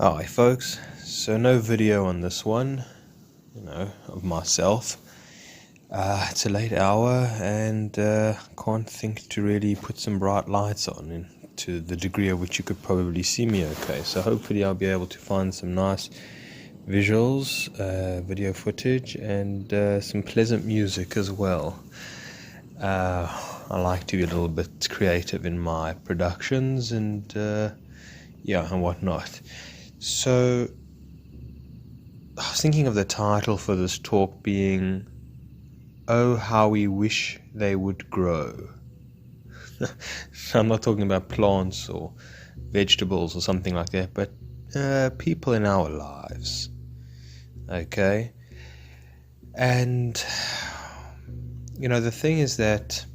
Hi folks, so no video on this one, of myself. It's a late hour and can't think to really put some bright lights on to the degree of which you could probably see me okay. So hopefully I'll be able to find some nice visuals, video footage, and some pleasant music as well. I like to be a little bit creative in my productions and whatnot. So I was thinking of the title for this talk being, "Oh, how we wish they would grow." I'm not talking about plants or vegetables or something like that, but people in our lives. Okay? And, the thing is that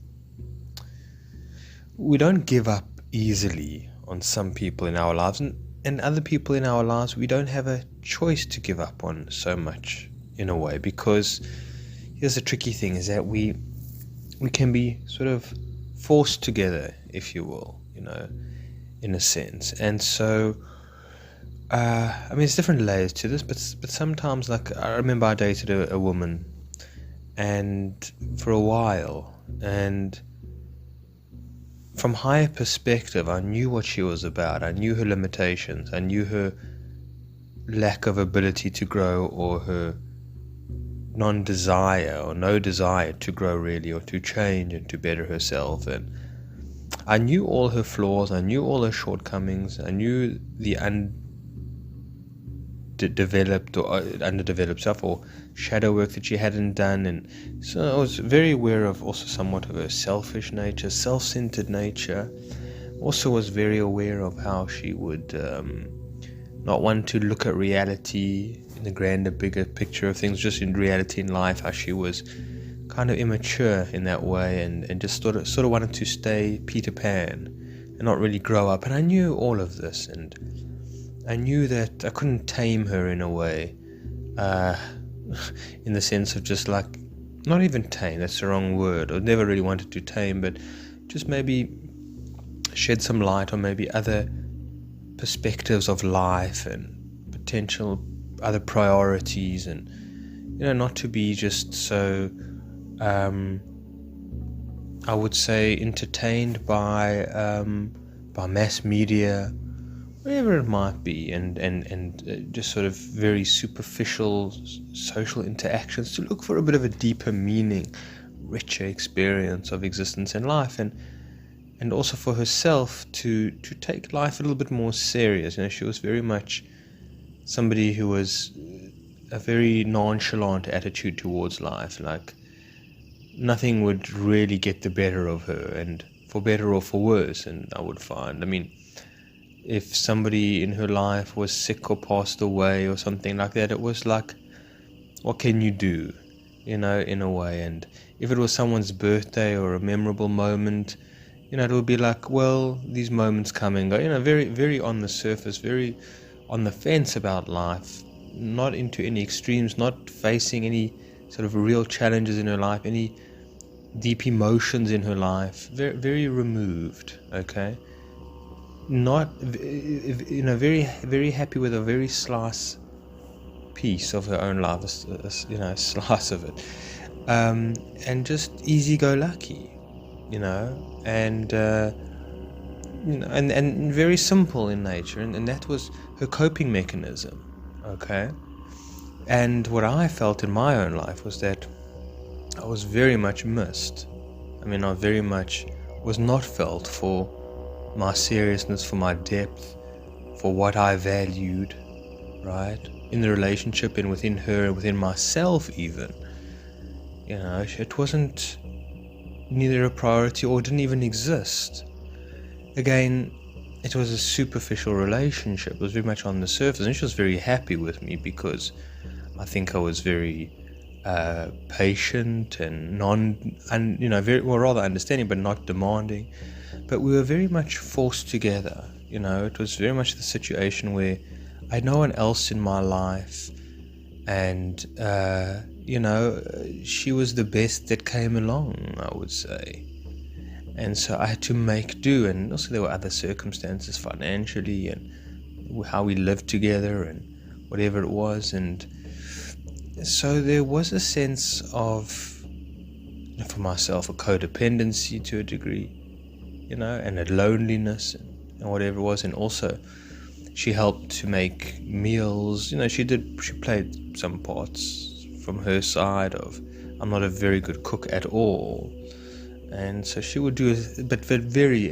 we don't give up easily on some people in our lives, and other people in our lives we don't have a choice to give up on so much in a way, because here's the tricky thing, is that we can be sort of forced together, if you will, in a sense. And so there's different layers to this, but sometimes, like, I remember I dated a woman and for a while, and from higher perspective, I knew what she was about. I knew her limitations. I knew her lack of ability to grow, or her non-desire or no desire to grow really, or to change and to better herself. And I knew all her flaws. I knew all her shortcomings. I knew the underdeveloped stuff, or shadow work that she hadn't done. And so I was very aware of also somewhat of her selfish nature, self-centered nature. Also was very aware of how she would not want to look at reality in the grander, bigger picture of things, just in reality in life, how she was kind of immature in that way, and just sort of wanted to stay Peter Pan and not really grow up. And I knew all of this, and I knew that I couldn't tame her in a way, in the sense of just like, not even tame, that's the wrong word, I never really wanted to tame, but just maybe shed some light on maybe other perspectives of life and potential other priorities, and not to be just so I would say entertained by mass media, whatever it might be, and just sort of very superficial social interactions, to look for a bit of a deeper meaning, richer experience of existence and life, and also for herself to take life a little bit more serious. She was very much somebody who was a very nonchalant attitude towards life, like nothing would really get the better of her, and for better or for worse. And I would find, if somebody in her life was sick or passed away or something like that, it was like, what can you do, in a way? And if it was someone's birthday or a memorable moment, it would be like, well, these moments come and go, very, very on the surface, very on the fence about life, not into any extremes, not facing any sort of real challenges in her life, any deep emotions in her life, very, very removed, okay? Not, very, very happy with a very slice piece of her own life, a slice of it, and just easy-go-lucky, and and very simple in nature, and that was her coping mechanism, okay? And what I felt in my own life was that I was very much missed. I very much was not felt for my seriousness, for my depth, for what I valued, right? In the relationship, and within her, and within myself even. It wasn't neither a priority or didn't even exist. Again, it was a superficial relationship. It was very much on the surface, and she was very happy with me because I think I was very patient and rather understanding, but not demanding. But we were very much forced together. It was very much the situation where I had no one else in my life, and she was the best that came along, I would say. And so I had to make do, and also there were other circumstances financially, and how we lived together and whatever it was. And so there was a sense of, for myself, a codependency to a degree, and a loneliness and whatever it was. And also she helped to make meals. She played some parts from her side of, I'm not a very good cook at all, and so she would do it, but very,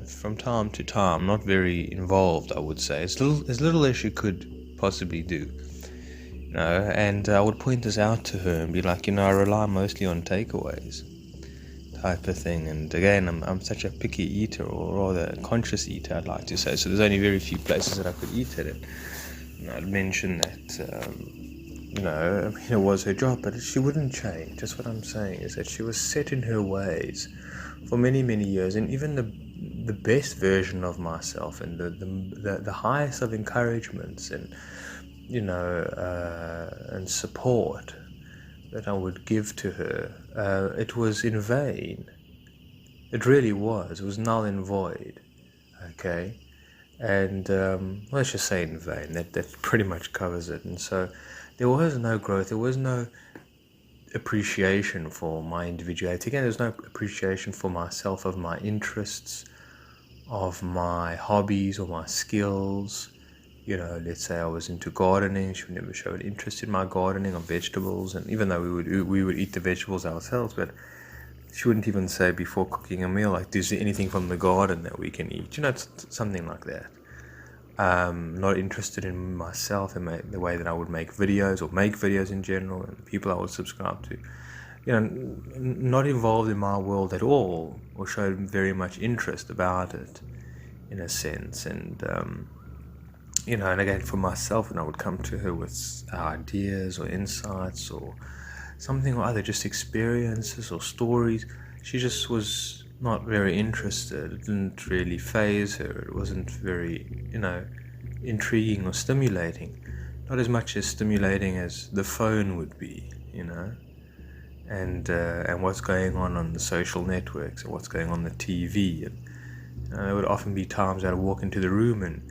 from time to time, not very involved, I would say, as little as she could possibly do. And I would point this out to her and be like, I rely mostly on takeaways, type of thing. And again, I'm such a picky eater, or rather a conscious eater, I'd like to say. So there's only very few places that I could eat at it. And I'd mention that, it was her job, but she wouldn't change. That's what I'm saying, is that she was set in her ways for many, many years. And even the best version of myself, and the highest of encouragements and and support that I would give to her, it was in vain. It really was. It was null and void. Okay, and let's just say in vain. That pretty much covers it. And so there was no growth. There was no appreciation for my individuality. Again, there's no appreciation for myself, of my interests, of my hobbies or my skills. Let's say I was into gardening, she would never show an interest in my gardening or vegetables. And even though we would eat the vegetables ourselves, but she wouldn't even say before cooking a meal, like, is there anything from the garden that we can eat? It's something like that. Not interested in myself and the way that I would make videos, or make videos in general, and the people I would subscribe to. Not involved in my world at all, or showed very much interest about it, in a sense. And and again, for myself, when I would come to her with ideas or insights or something or other, just experiences or stories, she just was not very interested. It didn't really faze her. It wasn't very, intriguing or stimulating. Not as much as stimulating as the phone would be, and what's going on the social networks, or what's going on the TV. And there would often be times I'd walk into the room and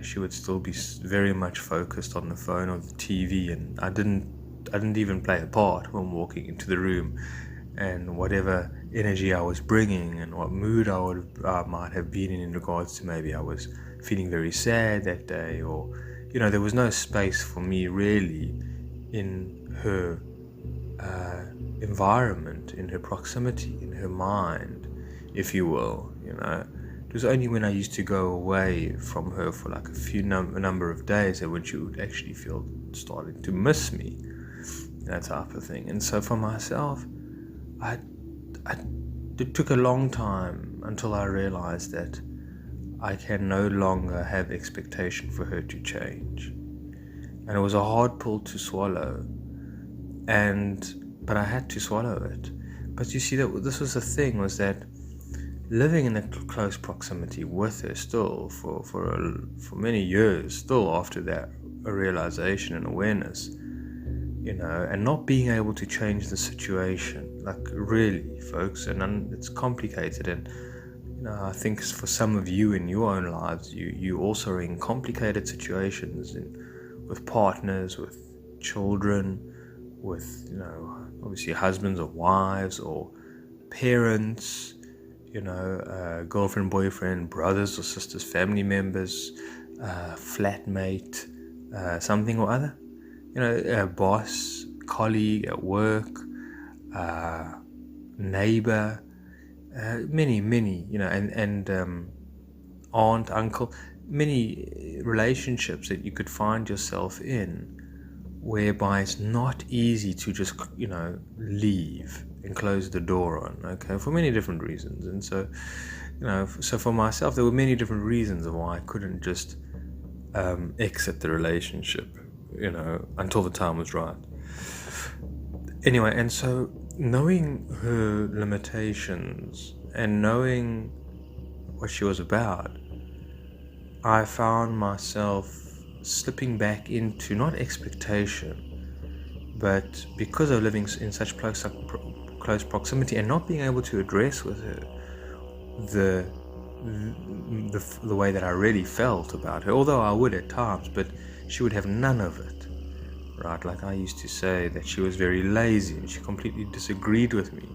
she would still be very much focused on the phone or the TV, and I didn't even play a part when walking into the room. And whatever energy I was bringing and what mood I might have been in regards to, maybe I was feeling very sad that day, or there was no space for me really in her environment, in her proximity, in her mind, if you will. It was only when I used to go away from her for like a number of days that when she would actually feel starting to miss me, that type of thing. And so for myself, it took a long time until I realized that I can no longer have expectation for her to change. And it was a hard pill to swallow, but I had to swallow it. But you see, that this was the thing, was that living in a close proximity with her still for many years, still after that, a realization and awareness, and not being able to change the situation, like, really, folks. And it's complicated. And I think for some of you in your own lives, you also are in complicated situations, with partners, with children, with obviously husbands or wives or parents, girlfriend, boyfriend, brothers or sisters, family members, flatmate, something or other, a boss, colleague at work, neighbor, many, and aunt, uncle, many relationships that you could find yourself in, whereby it's not easy to just, leave and close the door on, okay, for many different reasons. And so, so for myself, there were many different reasons of why I couldn't just exit the relationship, until the time was right. Anyway, and so knowing her limitations and knowing what she was about, I found myself slipping back into not expectation, but because of living in such close proximity and not being able to address with her the the way that I really felt about her, although I would at times, but she would have none of it, right? Like I used to say that she was very lazy and she completely disagreed with me.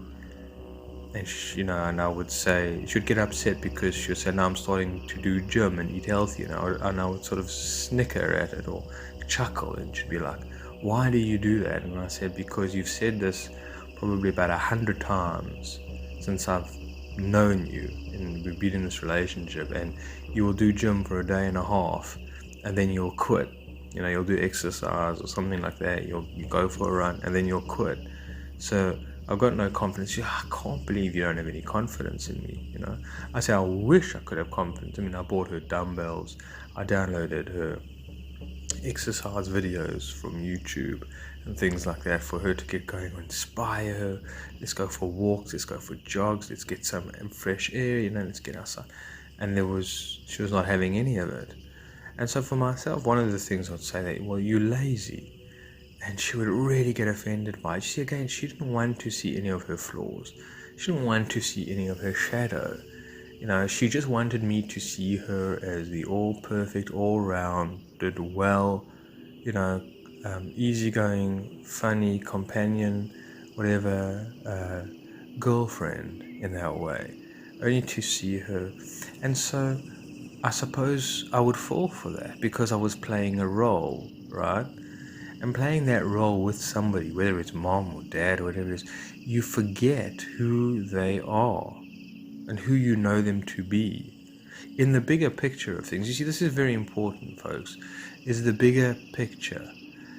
And and I would say, she would get upset because she would say, now I'm starting to do gym and eat healthy, and I would sort of snicker at it or chuckle, and she'd be like, why do you do that? And I said, because you've said this probably about 100 times since I've known you, and we've been in this relationship, and you will do gym for a day and a half, and then you'll quit. You'll do exercise or something like that, you go for a run, and then you'll quit. So I've got no confidence. I can't believe you don't have any confidence in me, I say, I wish I could have confidence. I bought her dumbbells. I downloaded her exercise videos from YouTube and things like that for her to get going, or inspire her. Let's go for walks, let's go for jogs, let's get some fresh air, let's get outside. And she was not having any of it. And so for myself, one of the things I'd say that, well, you're lazy. And she would really get offended by it. See, again, she didn't want to see any of her flaws. She didn't want to see any of her shadow. She just wanted me to see her as the all-perfect, all-rounded, well, easygoing, funny companion, whatever, girlfriend in that way. Only to see her. And so I suppose I would fall for that because I was playing a role, right? And playing that role with somebody, whether it's mom or dad or whatever it is, you forget who they are and who you know them to be. In the bigger picture of things, you see, this is very important, folks, is the bigger picture.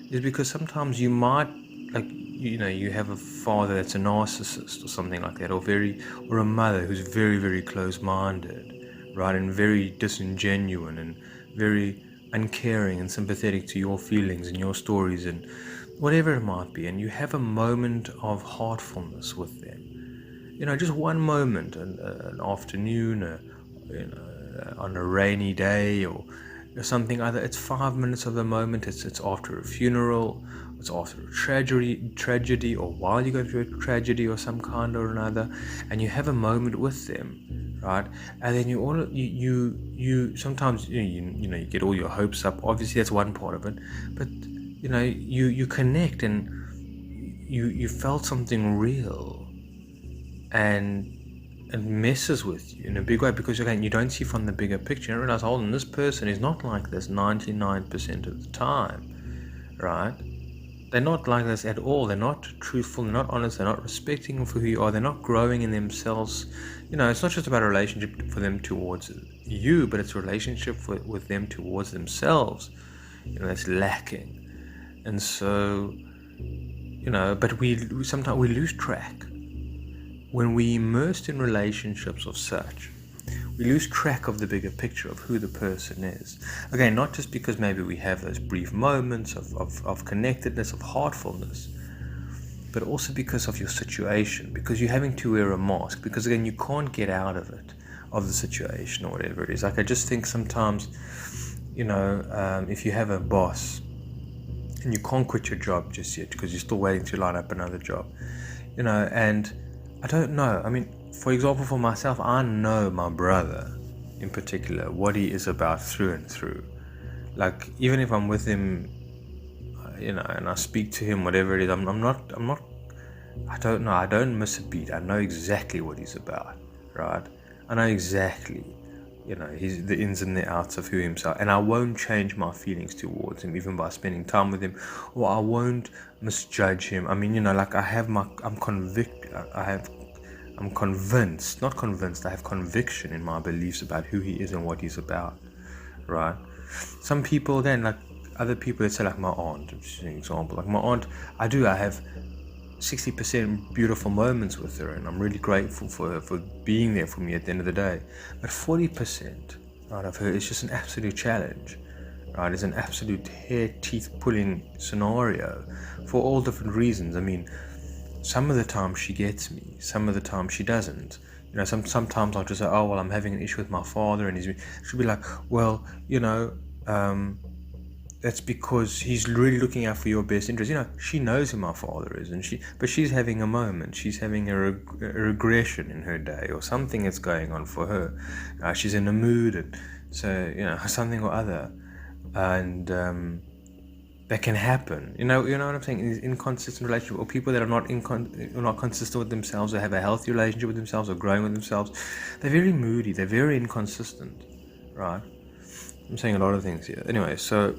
Is because sometimes you might, you have a father that's a narcissist or something like that, or a mother who's very, very close-minded, right, and very disingenuous and very uncaring and sympathetic to your feelings and your stories and whatever it might be, and you have a moment of heartfulness with them, just one moment, an afternoon, on a rainy day or something. Either it's 5 minutes of the moment, it's after a funeral, it's after a tragedy, or while you go through a tragedy or some kind or another, and you have a moment with them, right? And then you sometimes you get all your hopes up. Obviously, that's one part of it, but you connect, and you felt something real, and it messes with you in a big way, because again, you don't see from the bigger picture. You realize, hold on, this person is not like this 99% of the time, right? They're not like this at all. They're not truthful, they're not honest, they're not respecting for who you are, they're not growing in themselves. It's not just about a relationship for them towards you, but it's a relationship with them towards themselves, that's lacking. And so, but sometimes we lose track. When we immersed in relationships of such, we lose track of the bigger picture of who the person is. Again, not just because maybe we have those brief moments of connectedness, of heartfulness, but also because of your situation, because you're having to wear a mask, because again, you can't get out of it, of the situation or whatever it is. Like, I just think sometimes, if you have a boss and you can't quit your job just yet because you're still waiting to line up another job, and I don't know. For example, for myself, I know my brother in particular, what he is about through and through. Like, even if I'm with him, and I speak to him, whatever it is, I don't know. I don't miss a beat. I know exactly what he's about, right? I know exactly, he's the ins and the outs of who himself, and I won't change my feelings towards him, even by spending time with him, or I won't misjudge him. I'm convinced, not convinced, I have conviction in my beliefs about who he is and what he's about, right? Some people, again, like other people, let's say like my aunt, just an example, like my aunt, I have 60% beautiful moments with her, and I'm really grateful for her for being there for me at the end of the day. But 40%, right, of her is just an absolute challenge, right? It's an absolute hair teeth pulling scenario for all different reasons. Some of the time she gets me, some of the time she doesn't. Sometimes I'll just say, oh, well, I'm having an issue with my father, and she'll be like, well, that's because he's really looking out for your best interest. She knows who my father is, but she's having a moment. She's having a regression in her day, or something that's going on for her. She's in a mood, and so something or other, and that can happen. You know what I'm saying? In inconsistent relationship, or people that are not consistent with themselves, or have a healthy relationship with themselves, or growing with themselves, they're very moody. They're very inconsistent, right? I'm saying a lot of things here. Anyway, so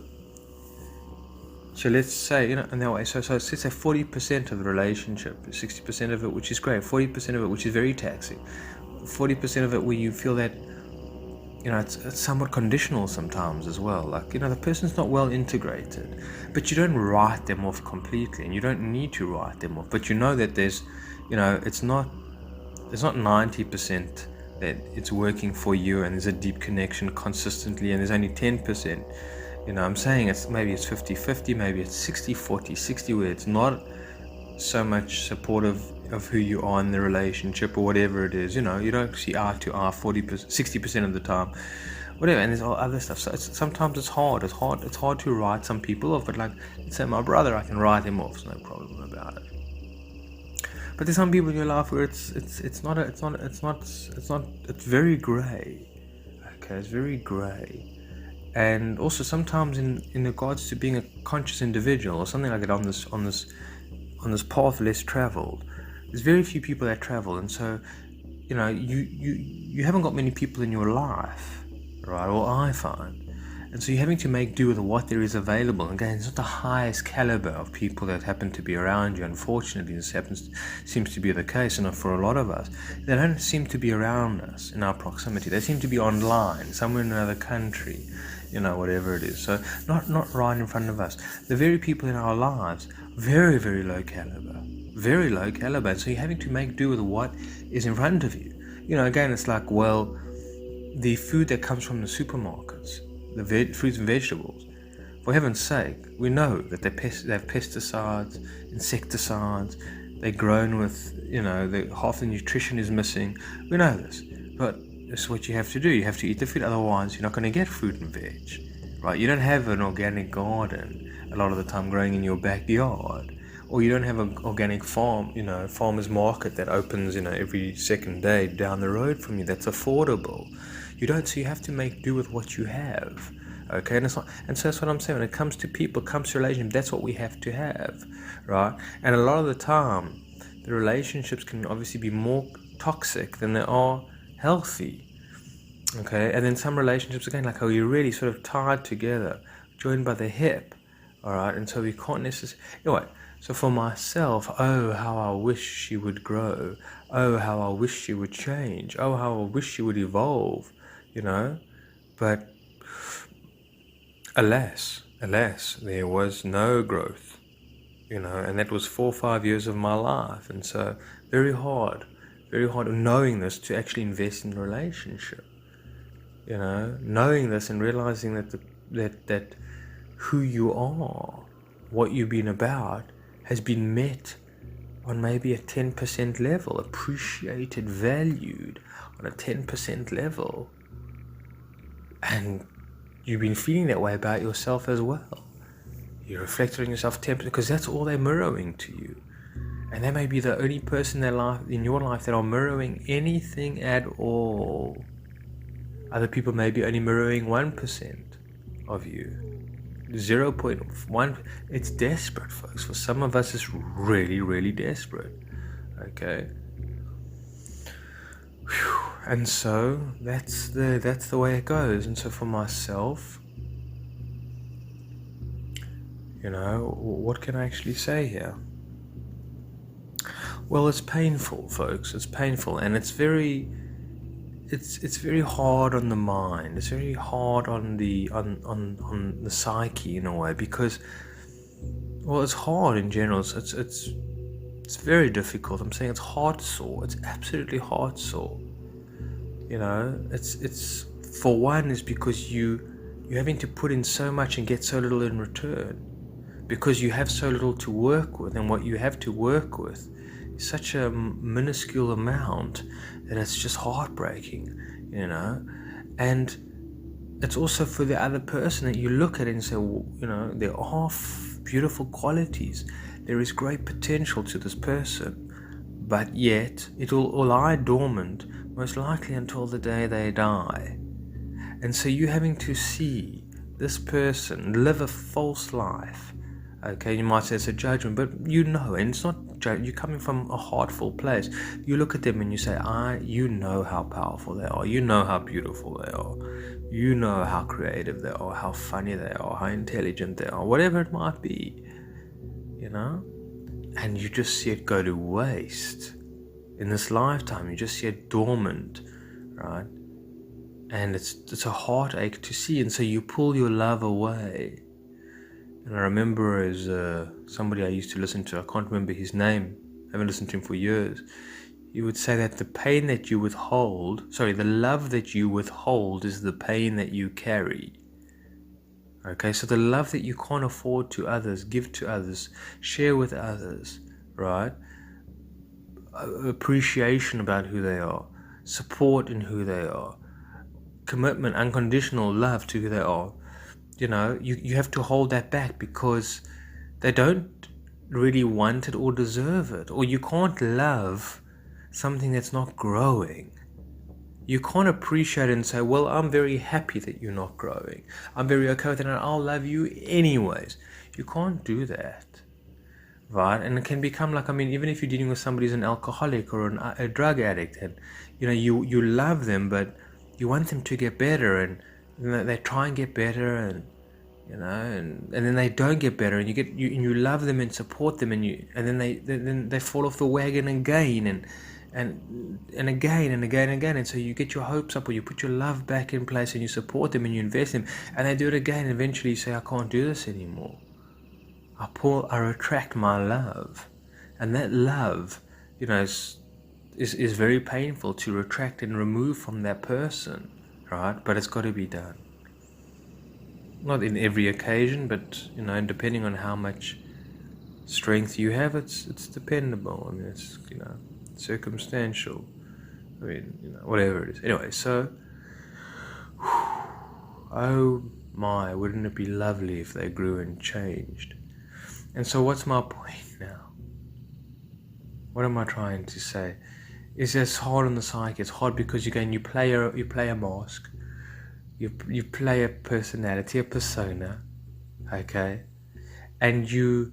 let's say, in that way, so let's say 40% of the relationship, 60% of it, which is great, 40% of it, which is very taxing, 40% of it where you feel that, it's somewhat conditional sometimes as well. Like, the person's not well integrated, but you don't write them off completely, and you don't need to write them off. But you know that there's, it's not 90% that it's working for you, and there's a deep connection consistently, and there's only 10%. I'm saying maybe it's 50-50, maybe it's 60-40, 60 where it's not so much supportive of who you are in the relationship, or whatever it is. You don't see eye to eye 60% of the time, whatever. And there's all other stuff. So sometimes it's hard to write some people off. But like, let's say my brother, I can write him off, no problem about it. But there's some people in your life where it's very grey. Okay, it's very grey. And also sometimes in regards to being a conscious individual, or something like that, on this path less traveled, there's very few people that travel, and so you haven't got many people in your life, right? Or I find, and so you're having to make do with what there is available. And again, it's not the highest caliber of people that happen to be around you. Unfortunately, this seems to be the case, and for a lot of us, they don't seem to be around us in our proximity. They seem to be online, somewhere in another country, whatever it is. So not right in front of us. The very people in our lives, very, very low caliber. Very low caliber. And so you're having to make do with what is in front of you. Again, it's like, well, the food that comes from the supermarkets, the fruits and vegetables, for heaven's sake, we know that they have pesticides, insecticides, they're grown with, half the nutrition is missing. We know this. But this is what you have to do. You have to eat the food, otherwise you're not going to get fruit and veg, right? You don't have an organic garden a lot of the time growing in your backyard, or you don't have an organic farm, farmer's market that opens, every second day down the road from you that's affordable. You don't, so you have to make do with what you have, okay? And so that's what I'm saying. When it comes to people, comes to relationship, that's what we have to have, right? And a lot of the time, the relationships can obviously be more toxic than they are healthy, okay? And then some relationships, again, like how you're really sort of tied together, joined by the hip, all right? And so we can't necessarily, anyway. So for myself, oh, how I wish she would grow. Oh, how I wish she would change. Oh, how I wish she would evolve, But alas, there was no growth, and that was 4 or 5 years of my life. And so very hard knowing this, to actually invest in the relationship, knowing this and realizing that who you are, what you've been about, has been met on maybe a 10% level, appreciated, valued on a 10% level. And you've been feeling that way about yourself as well. You reflected on yourself 10%, because that's all they're mirroring to you. And they may be the only person in your life that are mirroring anything at all. Other people may be only mirroring 1% of you. 0.1. It's desperate, folks. For some of us, it's really, really desperate. Okay. Whew. And so that's the way it goes. And so for myself, what can I actually say here? Well, it's painful, folks. It's painful, and it's very hard on the mind. It's very hard on the psyche in a way, because, well, it's hard in general. It's very difficult. I'm saying it's heart sore. It's absolutely heart sore. It's for one is because you're having to put in so much and get so little in return, because you have so little to work with, and what you have to work with is such a minuscule amount that it's just heartbreaking, and it's also for the other person that you look at it and say, well, there are beautiful qualities. There is great potential to this person, but yet it will lie dormant, most likely until the day they die. And so you having to see this person live a false life. Okay, you might say it's a judgment, but and it's not you're coming from a heartful place. You look at them and you say, you know how powerful they are, you know how beautiful they are, you know how creative they are, how funny they are, how intelligent they are, whatever it might be, and you just see it go to waste in this lifetime. You just see it dormant, right? And it's a heartache to see, and so you pull your love away. And I remember as somebody I used to listen to, I can't remember his name, I haven't listened to him for years, he would say that the love that you withhold is the pain that you carry. Okay, so the love that you can't afford to others, give to others, share with others, right? Appreciation about who they are, support in who they are, commitment, unconditional love to who they are. You have to hold that back because they don't really want it or deserve it. Or you can't love something that's not growing. You can't appreciate it and say, well, I'm very happy that you're not growing. I'm very okay with it and I'll love you anyways. You can't do that, right? And it can become like, even if you're dealing with somebody who's an alcoholic or a drug addict, and you love them, but you want them to get better, and they try and get better, and then they don't get better, and you love them and support them, and then they fall off the wagon again, and again and again and again, and so you get your hopes up, or you put your love back in place, and you support them and you invest in them, and they do it again, and eventually you say, I can't do this anymore. I retract my love, and that love, is very painful to retract and remove from that person, right? But it's got to be done. Not in every occasion, but depending on how much strength you have, it's dependable. It's circumstantial. Whatever it is. Anyway, so oh my, wouldn't it be lovely if they grew and changed? And so what's my point now? What am I trying to say? It's hard on the psyche. It's hard because you play a mask, you play a personality, a persona, okay, and you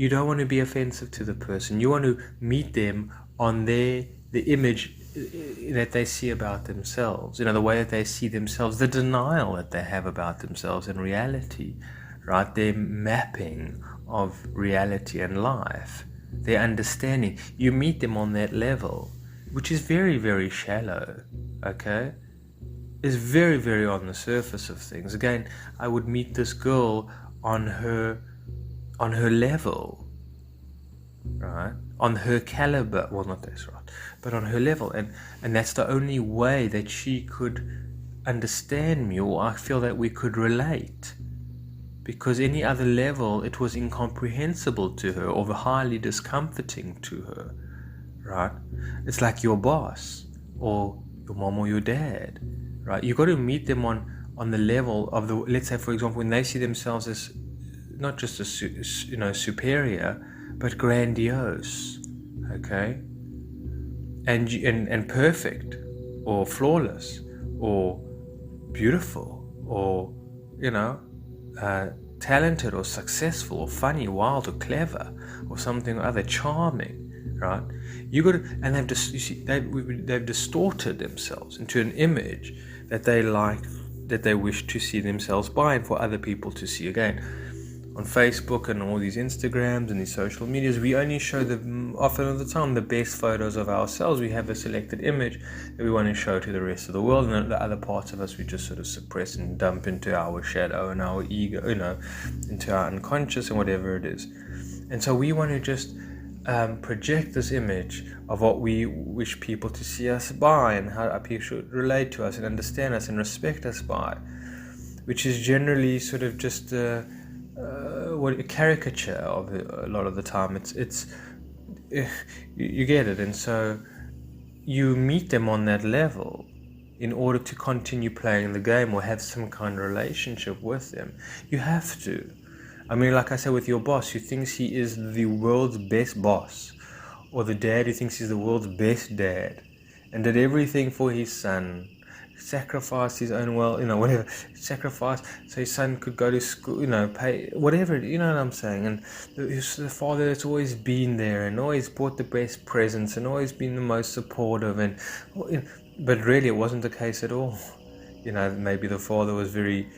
don't want to be offensive to the person. You want to meet them on the image that they see about themselves, the way that they see themselves, the denial that they have about themselves in reality, right? Their mapping of reality and life, their understanding. You meet them on that level, which is very, very shallow, okay? Is very, very on the surface of things. Again, I would meet this girl on her level, right? On her caliber, well, not this, right? But on her level, and that's the only way that she could understand me, or I feel that we could relate. Because any other level, it was incomprehensible to her, or highly discomforting to her, right? It's like your boss, or your mom or your dad, right? You got to meet them on the level of let's say, for example, when they see themselves as not just as superior, but grandiose, okay, and perfect, or flawless, or beautiful, or talented, or successful, or funny, wild, or clever, or something or other, charming, right? You got to, and they've distorted themselves into an image that they like, that they wish to see themselves by, and for other people to see. Again, on Facebook and all these Instagrams and these social medias, we only show often of the time the best photos of ourselves. We have a selected image that we want to show to the rest of the world, and the other parts of us we just sort of suppress and dump into our shadow and our ego, into our unconscious and whatever it is. And so we want to just project this image of what we wish people to see us by, and how people should relate to us and understand us and respect us by, which is generally sort of just a caricature of it a lot of the time. It's you get it. And so you meet them on that level, in order to continue playing the game or have some kind of relationship with them. You have to. I mean, like I said, with your boss who thinks he is the world's best boss, or the dad who thinks he's the world's best dad, and did everything for his son, sacrificed his own whatever, sacrificed so his son could go to school, pay, whatever, you know what I'm saying? And the father that's always been there and always bought the best presents and always been the most supportive, but really it wasn't the case at all. Maybe the father was very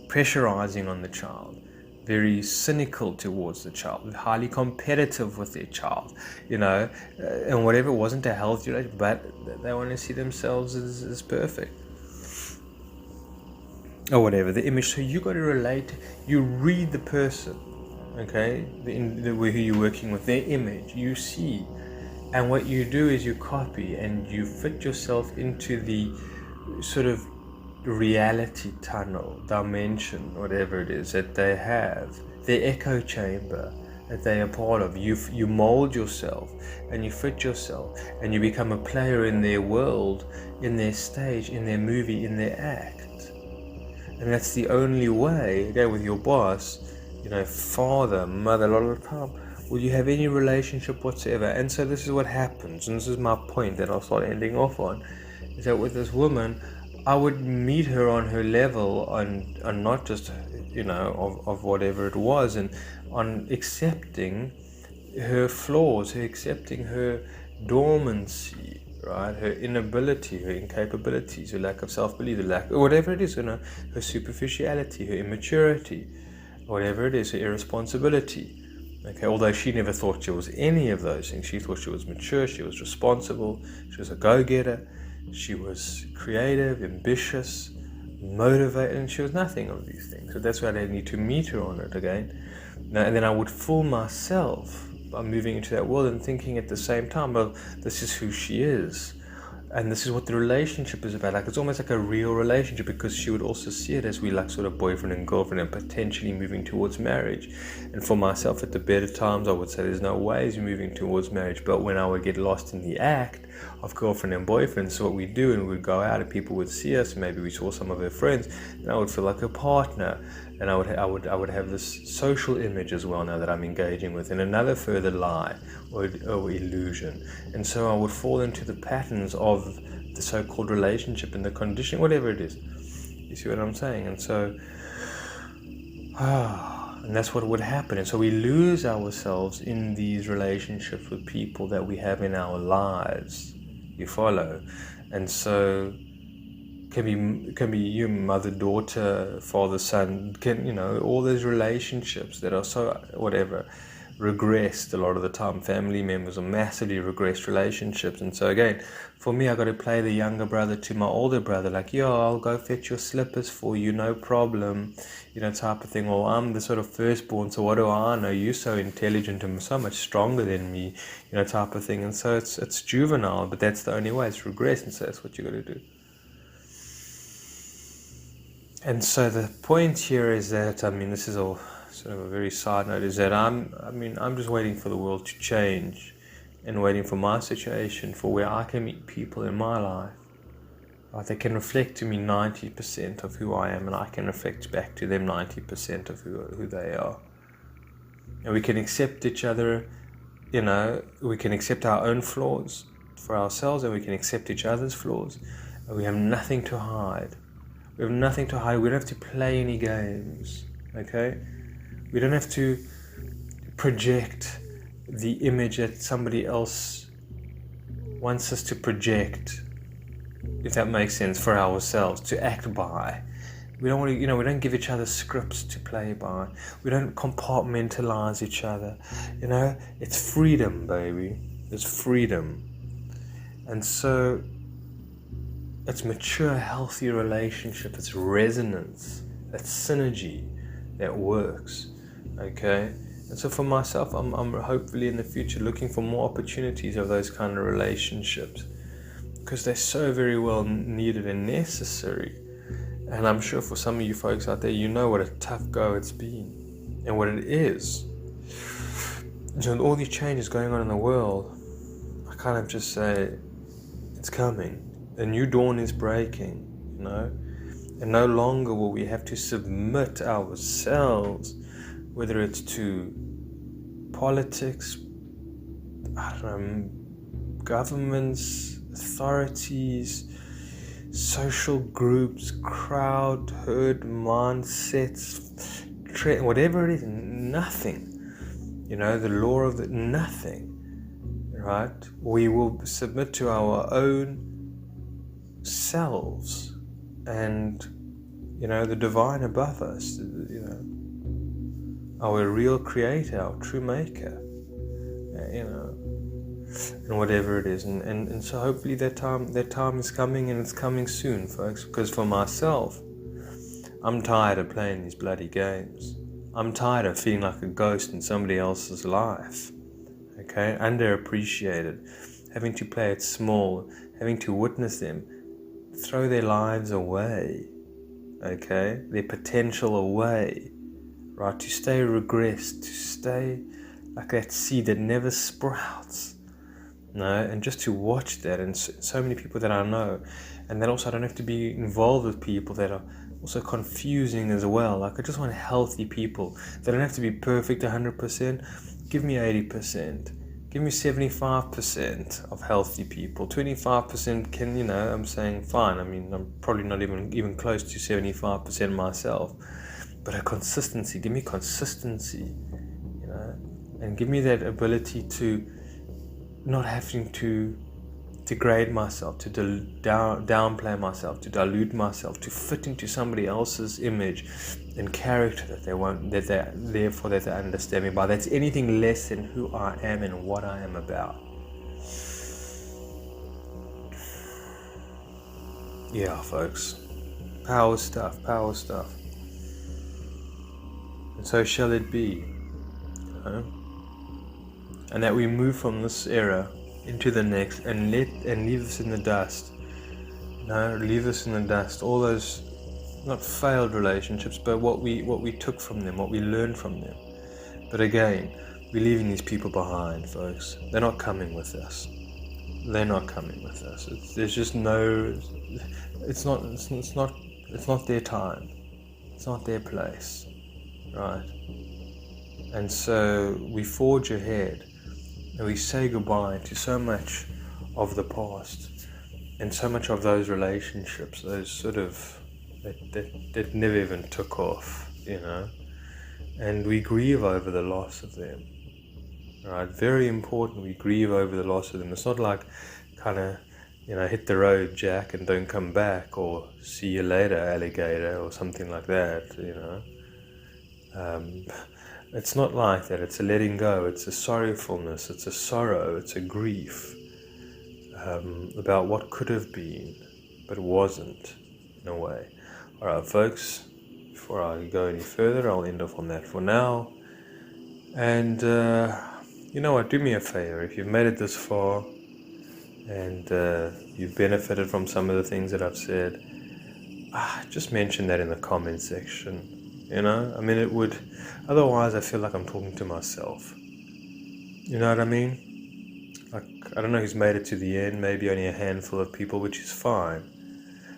pressurizing on the child, very cynical towards the child, highly competitive with their child, and whatever, it wasn't a healthy relationship, but they want to see themselves as perfect. Or whatever, the image. So you got to relate, you read the person, okay, who you're working with, their image, you see, and what you do is you copy and you fit yourself into the sort of reality tunnel, dimension, whatever it is that they have, their echo chamber that they are part of. You mold yourself and you fit yourself and you become a player in their world, in their stage, in their movie, in their act. And that's the only way, again, with your boss, father, mother, a lot of the time, will you have any relationship whatsoever. And so this is what happens, and this is my point that I'll start ending off on, is that with this woman, I would meet her on her level, on not just, of whatever it was, and on accepting her flaws, accepting her dormancy, right? Her inability, her incapabilities, her lack of self-belief, whatever it is, her superficiality, her immaturity, whatever it is, her irresponsibility. Okay, although she never thought she was any of those things. She thought she was mature, she was responsible, she was a go-getter. She was creative, ambitious, motivated, and she was nothing of these things. So that's why I need to meet her on it again. And then I would fool myself by moving into that world and thinking at the same time, well, this is who she is. And this is what the relationship is about. Like, it's almost like a real relationship, because she would also see it as we like sort of boyfriend and girlfriend and potentially moving towards marriage. And for myself, at the better times, I would say there's no ways moving towards marriage. But when I would get lost in the act of girlfriend and boyfriend, so what we do, and we'd go out and people would see us, maybe we saw some of her friends, and I would feel like a partner. And I would have this social image as well now that I'm engaging with, and another further lie or illusion. And so I would fall into the patterns of the so-called relationship and the conditioning, whatever it is. You see what I'm saying? And so, and that's what would happen. And so we lose ourselves in these relationships with people that we have in our lives. You follow? And so can be you, mother, daughter, father, son, all those relationships that are so, whatever, regressed a lot of the time. Family members are massively regressed relationships. And so again, for me, I got to play the younger brother to my older brother, like, I'll go fetch your slippers for you, no problem, type of thing. Or I'm the sort of firstborn, so what do I know? You're so intelligent and so much stronger than me, type of thing. And so it's juvenile, but that's the only way. It's regress, and so that's what you got to do. And so the point here is that, this is all sort of a very side note, is that I'm just waiting for the world to change, and waiting for my situation, for where I can meet people in my life. They can reflect to me 90% of who I am, and I can reflect back to them 90% of who they are. And we can accept each other, we can accept our own flaws for ourselves, and we can accept each other's flaws. And we have nothing to hide. We have nothing to hide. We don't have to play any games, okay? We don't have to project the image that somebody else wants us to project, if that makes sense, for ourselves, to act by. We don't want to, we don't give each other scripts to play by. We don't compartmentalize each other, It's freedom, baby. It's freedom. And so it's mature, healthy relationship. It's resonance. That's synergy that works. Okay? And so for myself, I'm hopefully in the future looking for more opportunities of those kind of relationships, because they're so very well needed and necessary. And I'm sure for some of you folks out there, what a tough go it's been and what it is. All these changes going on in the world, I kind of just say, it's coming. A new dawn is breaking, and no longer will we have to submit ourselves, whether it's to politics, governments, authorities, social groups, crowd, herd, mindsets, whatever it is, nothing. The law of nothing, right? We will submit to our own selves and, the divine above us, our real creator, our true maker, and whatever it is. And so hopefully that time is coming, and it's coming soon, folks, because for myself, I'm tired of playing these bloody games. I'm tired of feeling like a ghost in somebody else's life, okay? Underappreciated, having to play it small, having to witness them throw their lives away, okay? Their potential away, right? To stay regressed, to stay like that seed that never sprouts, and just to watch that, and so many people that I know, and then also I don't have to be involved with people that are also confusing as well. Like, I just want healthy people. They don't have to be perfect 100%. Give me 80%. Give me 75% of healthy people. 25% can, I'm saying fine. I mean, I'm probably not even close to 75% myself. But a consistency, give me consistency, and give me that ability to not having to degrade myself, to downplay myself, to dilute myself, to fit into somebody else's image and character that they understand me by. That's anything less than who I am and what I am about. Yeah, folks. Power stuff. And so shall it be. And that we move from this era into the next and leave this in the dust. Leave this in the dust. All those not failed relationships, but what we took from them, what we learned from them. But again, we're leaving these people behind, folks. They're not coming with us. There's just no. It's not their time. It's not their place, right? And so we forge ahead. And we say goodbye to so much of the past and so much of those relationships, those sort of that never even took off, and we grieve over the loss of them, right? Very important, we grieve over the loss of them. It's not like kind of, hit the road, Jack, and don't come back, or see you later, alligator, or something like that, It's not like that. It's a letting go. It's a sorrowfulness. It's a sorrow. It's a grief about what could have been, but wasn't, in a way. All right, folks, before I go any further, I'll end off on that for now. And you know what? Do me a favor. If you've made it this far and you've benefited from some of the things that I've said, just mention that in the comment section. I mean, it would, otherwise I feel like I'm talking to myself. You know what I mean? Like, I don't know who's made it to the end, maybe only a handful of people, which is fine.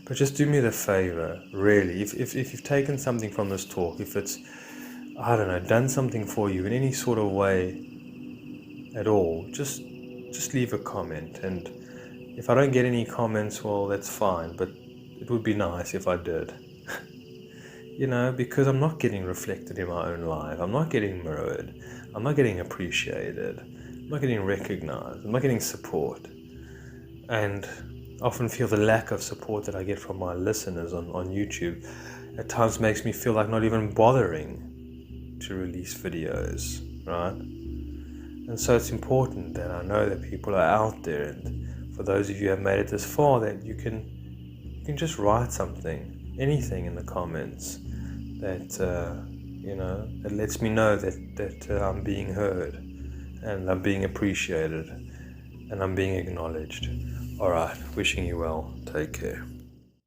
But just do me the favor, really. If you've taken something from this talk, if it's, I don't know, done something for you in any sort of way at all, just leave a comment. And if I don't get any comments, well, that's fine, but it would be nice if I did. Because I'm not getting reflected in my own life. I'm not getting mirrored. I'm not getting appreciated. I'm not getting recognized. I'm not getting support. And I often feel the lack of support that I get from my listeners on YouTube at times makes me feel like not even bothering to release videos, right? And so it's important that I know that people are out there, and for those of you who have made it this far, that you can just write something, anything in the comments that that lets me know that I'm being heard and I'm being appreciated and I'm being acknowledged. All right, wishing you well. Take care.